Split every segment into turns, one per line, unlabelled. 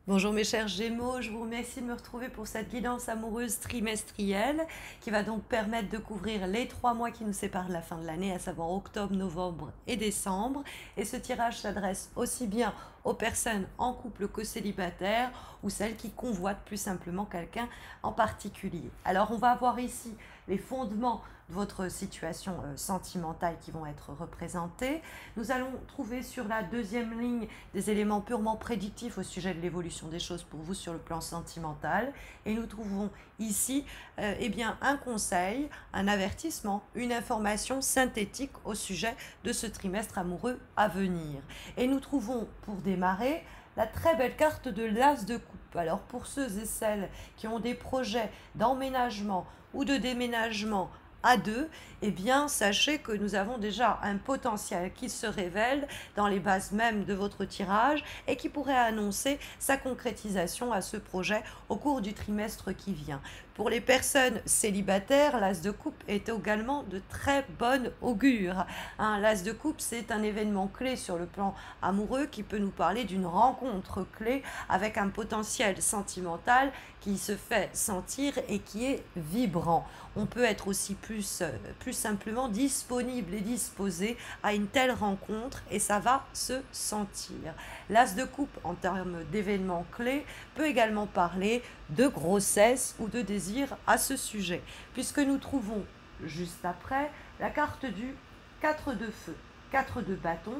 Bonjour mes chers Gémeaux, je vous remercie de me retrouver pour cette guidance amoureuse trimestrielle qui va donc permettre de couvrir les 3 mois qui nous séparent de la fin de l'année, à savoir octobre, novembre et décembre. Et ce tirage s'adresse aussi bien aux personnes en couple que célibataires ou celles qui convoitent plus simplement quelqu'un en particulier. Alors on va avoir ici les fondements de votre situation sentimentale qui vont être représentés. Nous allons trouver sur la deuxième ligne des éléments purement prédictifs au sujet de l'évolution des choses pour vous sur le plan sentimental. Et nous trouvons ici eh bien, un conseil, un avertissement, une information synthétique au sujet de ce trimestre amoureux à venir. Et nous trouvons pour démarrer la très belle carte de l'As de coupe. Alors pour ceux et celles qui ont des projets d'emménagement ou de déménagement à deux, eh bien, sachez que nous avons déjà un potentiel qui se révèle dans les bases mêmes de votre tirage et qui pourrait annoncer sa concrétisation à ce projet au cours du trimestre qui vient. Pour les personnes célibataires, l'As de coupe est également de très bonne augure. L'As de coupe, c'est un événement clé sur le plan amoureux qui peut nous parler d'une rencontre clé avec un potentiel sentimental qui se fait sentir et qui est vibrant. On peut être aussi plus simplement disponible et disposé à une telle rencontre et ça va se sentir. L'As de coupe en termes d'événements clés peut également parler de grossesse ou de désir à ce sujet, puisque nous trouvons juste après la carte du 4 de feu, 4 de bâton,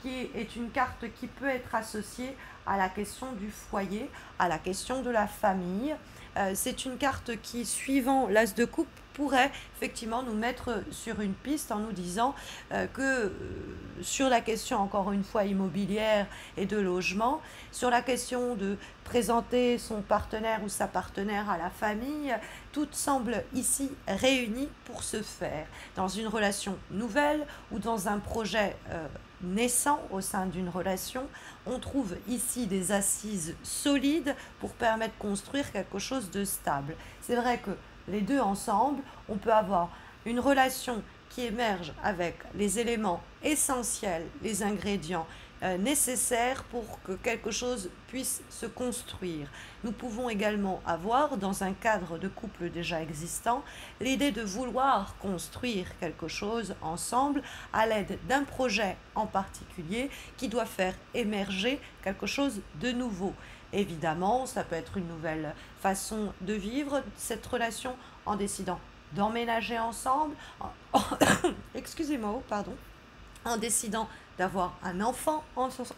qui est une carte qui peut être associée à la question du foyer, à la question de la famille. C'est une carte qui, suivant l'As de coupe, pourrait effectivement nous mettre sur une piste en nous disant que sur la question, encore une fois, immobilière et de logement, sur la question de présenter son partenaire ou sa partenaire à la famille, tout semble ici réuni pour se faire dans une relation nouvelle ou dans un projet naissant au sein d'une relation. On trouve ici des assises solides pour permettre de construire quelque chose de stable. C'est vrai que les deux ensemble, on peut avoir une relation qui émerge avec les éléments essentiels, les ingrédients nécessaires pour que quelque chose puisse se construire. Nous pouvons également avoir, dans un cadre de couple déjà existant, l'idée de vouloir construire quelque chose ensemble à l'aide d'un projet en particulier qui doit faire émerger quelque chose de nouveau. Évidemment, ça peut être une nouvelle façon de vivre cette relation en décidant d'emménager ensemble, excusez-moi, pardon, en décidant d'avoir un enfant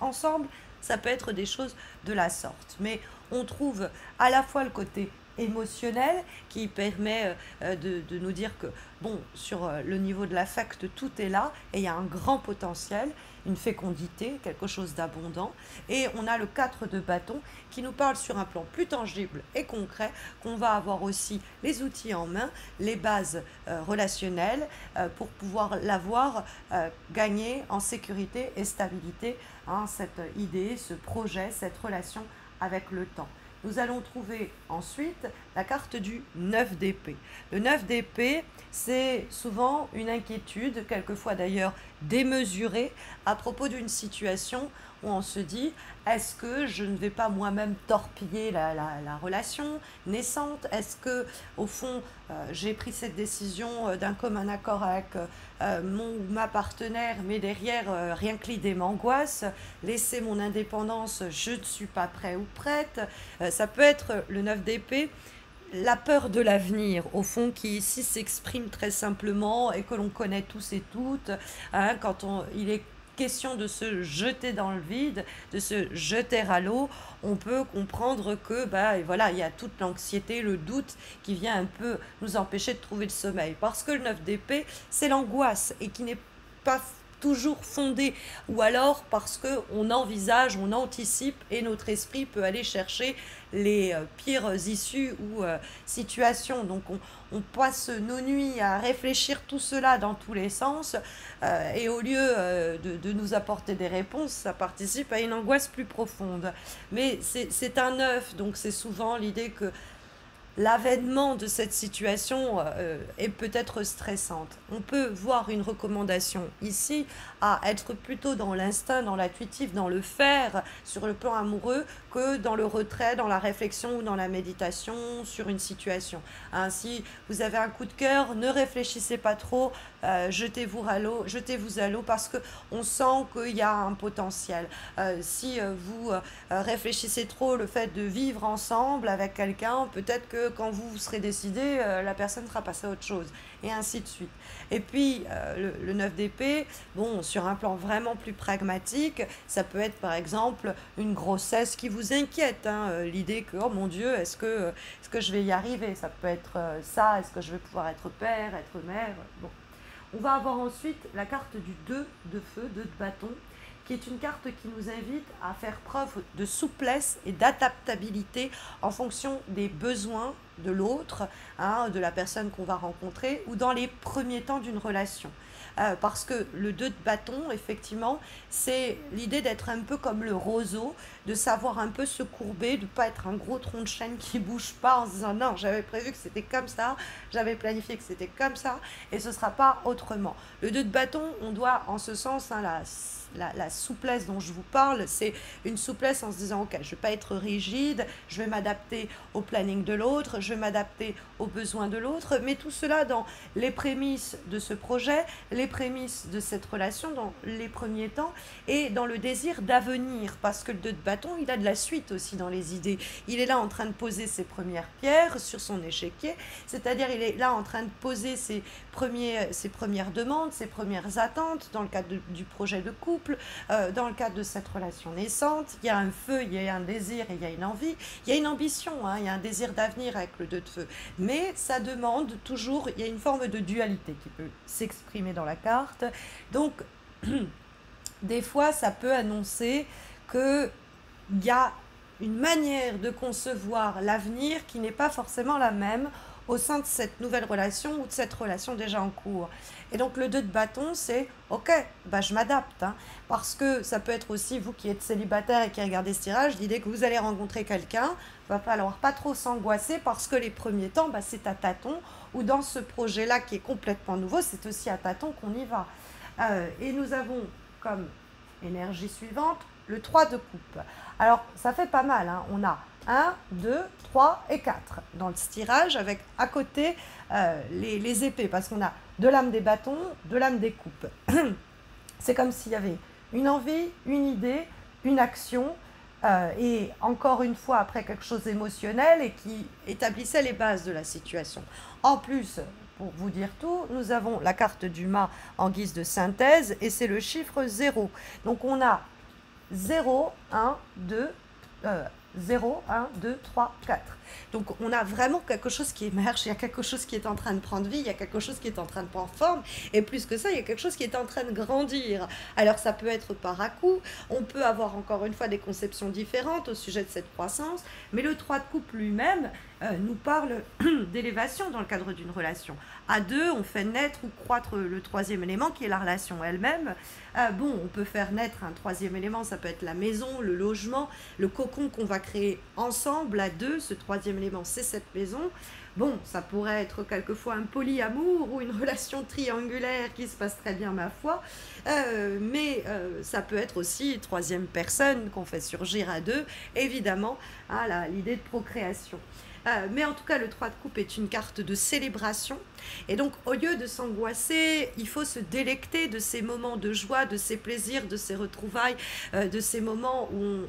ensemble, ça peut être des choses de la sorte. Mais on trouve à la fois le côté émotionnel qui permet de nous dire que, bon, sur le niveau de l'affect, tout est là et il y a un grand potentiel, une fécondité, quelque chose d'abondant. Et on a le 4 de bâton qui nous parle sur un plan plus tangible et concret qu'on va avoir aussi les outils en main, les bases relationnelles pour pouvoir l'avoir gagné en sécurité et stabilité, cette idée, ce projet, cette relation avec le temps. Nous allons trouver ensuite la carte du 9 d'épée. Le 9 d'épée, c'est souvent une inquiétude, quelquefois d'ailleurs démesurée, à propos d'une situation où on se dit, est-ce que je ne vais pas moi-même torpiller la relation naissante? Est-ce que, au fond, j'ai pris cette décision d'un commun accord avec mon ou ma partenaire, mais derrière, rien que l'idée m'angoisse, laisser mon indépendance, je ne suis pas prêt ou prête. Ça peut être le 9 d'épée, la peur de l'avenir, au fond, qui ici s'exprime très simplement et que l'on connaît tous et toutes, quand il est question de se jeter dans le vide, de se jeter à l'eau, on peut comprendre que voilà, il y a toute l'anxiété, le doute qui vient un peu nous empêcher de trouver le sommeil. Parce que le 9 d'épée, c'est l'angoisse et qui n'est pas toujours fondée, ou alors parce qu'on envisage, on anticipe et notre esprit peut aller chercher les pires issues ou situations. Donc on passe nos nuits à réfléchir tout cela dans tous les sens et au lieu de nous apporter des réponses, ça participe à une angoisse plus profonde. Mais c'est un œuf, donc c'est souvent l'idée que l'avènement de cette situation est peut-être stressante. On peut voir une recommandation ici à être plutôt dans l'instinct, dans l'intuitif, dans le faire sur le plan amoureux que dans le retrait, dans la réflexion ou dans la méditation sur une situation. Hein, si vous avez un coup de cœur, ne réfléchissez pas trop, jetez-vous à l'eau parce qu'on sent qu'il y a un potentiel. Si vous réfléchissez trop le fait de vivre ensemble avec quelqu'un, peut-être que quand vous serez décidé, la personne sera passée à autre chose, et ainsi de suite. Et puis, le 9 d'épée, bon, sur un plan vraiment plus pragmatique, ça peut être par exemple une grossesse qui vous inquiète, hein, l'idée que, oh mon Dieu, est-ce que je vais y arriver? Ça peut être ça, est-ce que je vais pouvoir être père, être mère? Bon. On va avoir ensuite la carte du 2 de feu, 2 de bâton, qui est une carte qui nous invite à faire preuve de souplesse et d'adaptabilité en fonction des besoins de l'autre, hein, de la personne qu'on va rencontrer, ou dans les premiers temps d'une relation. Parce que le 2 de bâton, effectivement, c'est l'idée d'être un peu comme le roseau, de savoir un peu se courber, de ne pas être un gros tronc de chêne qui ne bouge pas en se disant non, j'avais prévu que c'était comme ça, j'avais planifié que c'était comme ça, et ce ne sera pas autrement. Le 2 de bâton, on doit, en ce sens, hein, la souplesse dont je vous parle, c'est une souplesse en se disant ok, je ne vais pas être rigide, je vais m'adapter au planning de l'autre, je vais m'adapter aux besoins de l'autre, mais tout cela dans les prémices de ce projet, les prémices de cette relation dans les premiers temps et dans le désir d'avenir, parce que le 2 de bâton, il a de la suite aussi dans les idées. Il est là en train de poser ses premières pierres sur son échiquier, c'est-à-dire il est là en train de poser ses premières demandes, ses premières attentes dans le cadre du projet de couple, dans le cadre de cette relation naissante. Il y a un feu, il y a un désir et il y a une envie, il y a une ambition, hein, il y a un désir d'avenir avec le 2 de feu. Mais ça demande toujours, il y a une forme de dualité qui peut s'exprimer dans la carte. Donc, des fois, ça peut annoncer qu'il y a une manière de concevoir l'avenir qui n'est pas forcément la même au sein de cette nouvelle relation ou de cette relation déjà en cours. Et donc le 2 de bâton, c'est ok, bah je m'adapte, hein, parce que ça peut être aussi vous qui êtes célibataire et qui regardez ce tirage, l'idée que vous allez rencontrer quelqu'un, il va falloir pas trop s'angoisser parce que les premiers temps, bah, c'est à tâtons, ou dans ce projet-là qui est complètement nouveau, c'est aussi à tâtons qu'on y va. Et nous avons comme énergie suivante le 3 de coupe. Alors ça fait pas mal, hein. On a 1, 2, 3 et 4 dans le tirage avec à côté les épées parce qu'on a de l'âme des bâtons, de l'âme des coupes. C'est comme s'il y avait une envie, une idée, une action et encore une fois après quelque chose d'émotionnel et qui établissait les bases de la situation. En plus, pour vous dire tout, nous avons la carte du mât en guise de synthèse et c'est le chiffre 0. Donc on a 0, 1, 2, 0, 1, 2, 3, 4. Donc on a vraiment quelque chose qui émerge, il y a quelque chose qui est en train de prendre vie, il y a quelque chose qui est en train de prendre forme, et plus que ça, il y a quelque chose qui est en train de grandir. Alors ça peut être par à-coup, on peut avoir encore une fois des conceptions différentes au sujet de cette croissance, mais le 3 de coupe lui-même nous parle d'élévation dans le cadre d'une relation. À deux, on fait naître ou croître le troisième élément qui est la relation elle-même. Bon, on peut faire naître un troisième élément, ça peut être la maison, le logement, le cocon qu'on va créer ensemble à deux. Ce troisième élément, c'est cette maison. Bon, ça pourrait être quelquefois un polyamour ou une relation triangulaire qui se passe très bien, ma foi. Mais ça peut être aussi une troisième personne qu'on fait surgir à deux, évidemment, à l'idée de procréation. Mais en tout cas, le 3 de coupe est une carte de célébration. Et donc, au lieu de s'angoisser, il faut se délecter de ces moments de joie, de ces plaisirs, de ces retrouvailles, de ces moments où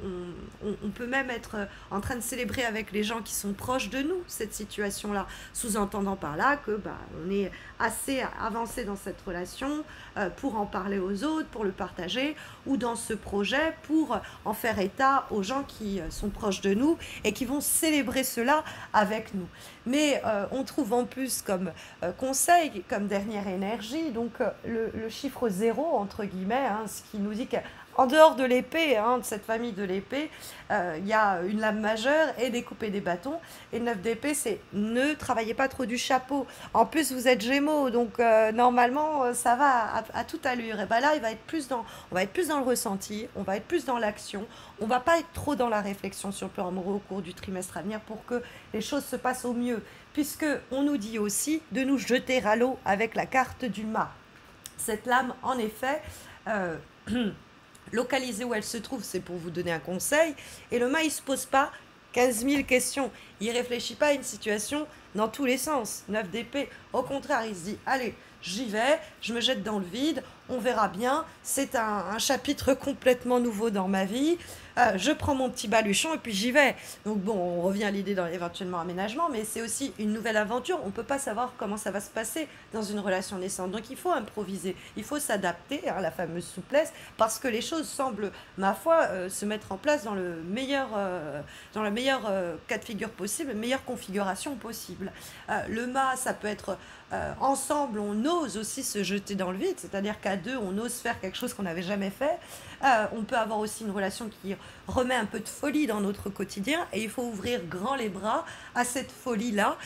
on peut même être en train de célébrer avec les gens qui sont proches de nous, cette situation-là, sous-entendant par là que on est assez avancé dans cette relation pour en parler aux autres, pour le partager, ou dans ce projet pour en faire état aux gens qui sont proches de nous et qui vont célébrer cela avec nous. Mais on trouve en plus comme conseil, comme dernière énergie, donc le chiffre 0, entre guillemets, hein, ce qui nous dit que En dehors de l'épée, hein, de cette famille de l'épée, il y a une lame majeure et des coupes et des bâtons. Et le 9 d'épée, c'est ne travaillez pas trop du chapeau. En plus, vous êtes Gémeaux, donc normalement, ça va à toute allure. Et ben là, on va être plus dans le ressenti, on va être plus dans l'action. On va pas être trop dans la réflexion sur le plan amoureux au cours du trimestre à venir pour que les choses se passent au mieux. Puisque on nous dit aussi de nous jeter à l'eau avec la carte du mât. Cette lame, en effet, euh, localisée où elle se trouve, c'est pour vous donner un conseil. Et le mât, il ne se pose pas 15 000 questions. Il ne réfléchit pas à une situation dans tous les sens. 9 d'épée, au contraire, il se dit, allez, j'y vais, je me jette dans le vide, on verra bien. C'est un chapitre complètement nouveau dans ma vie. Je prends mon petit baluchon et puis j'y vais. Donc bon, on revient à l'idée dans éventuellement aménagement, mais c'est aussi une nouvelle aventure. On ne peut pas savoir comment ça va se passer dans une relation naissante. Donc il faut improviser, il faut s'adapter à la fameuse souplesse, parce que les choses semblent, ma foi, se mettre en place dans le meilleur cas de figure possible, meilleure configuration possible. Le mât, ça peut être ensemble, on ose aussi se jeter dans le vide, c'est-à-dire qu'à deux, on ose faire quelque chose qu'on n'avait jamais fait. On peut avoir aussi une relation qui remet un peu de folie dans notre quotidien, et il faut ouvrir grand les bras à cette folie-là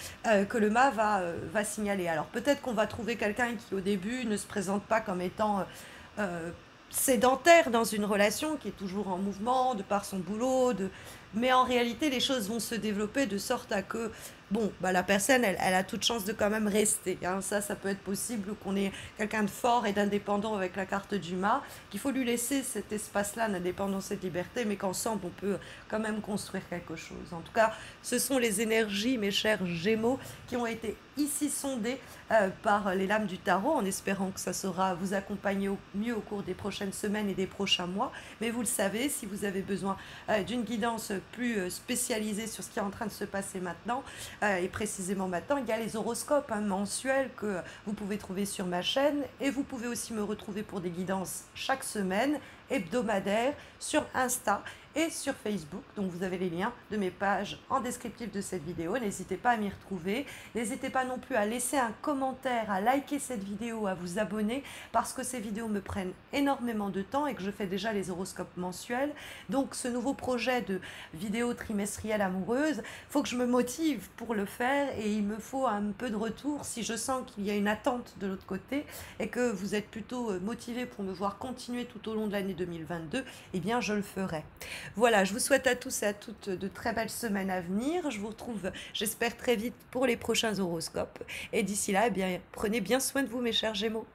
que le mât va signaler. Alors peut-être qu'on va trouver quelqu'un qui au début ne se présente pas comme étant sédentaire dans une relation, qui est toujours en mouvement de par son boulot, mais en réalité les choses vont se développer de sorte à que bon, bah, la personne, elle a toute chance de quand même rester, hein. Ça peut être possible, ou qu'on ait quelqu'un de fort et d'indépendant avec la carte du mât, qu'il faut lui laisser cet espace-là d'indépendance et de liberté, mais qu'ensemble, on peut quand même construire quelque chose. En tout cas, ce sont les énergies, mes chers Gémeaux, qui ont été ici sondées par les lames du tarot, en espérant que ça saura vous accompagner au mieux au cours des prochaines semaines et des prochains mois. Mais vous le savez, si vous avez besoin d'une guidance plus spécialisée sur ce qui est en train de se passer maintenant, et précisément maintenant, il y a les horoscopes mensuels que vous pouvez trouver sur ma chaîne, et vous pouvez aussi me retrouver pour des guidances chaque semaine, hebdomadaires, sur Insta et sur Facebook. Donc vous avez les liens de mes pages en descriptif de cette vidéo. N'hésitez pas à m'y retrouver. N'hésitez pas non plus à laisser un commentaire, à liker cette vidéo, à vous abonner, parce que ces vidéos me prennent énormément de temps et que je fais déjà les horoscopes mensuels. Donc ce nouveau projet de vidéo trimestrielle amoureuse, il faut que je me motive pour le faire, et il me faut un peu de retour. Si je sens qu'il y a une attente de l'autre côté et que vous êtes plutôt motivé pour me voir continuer tout au long de l'année 2022, eh bien je le ferai. Voilà, je vous souhaite à tous et à toutes de très belles semaines à venir. Je vous retrouve, j'espère, très vite pour les prochains horoscopes. Et d'ici là, eh bien, prenez bien soin de vous, mes chers Gémeaux.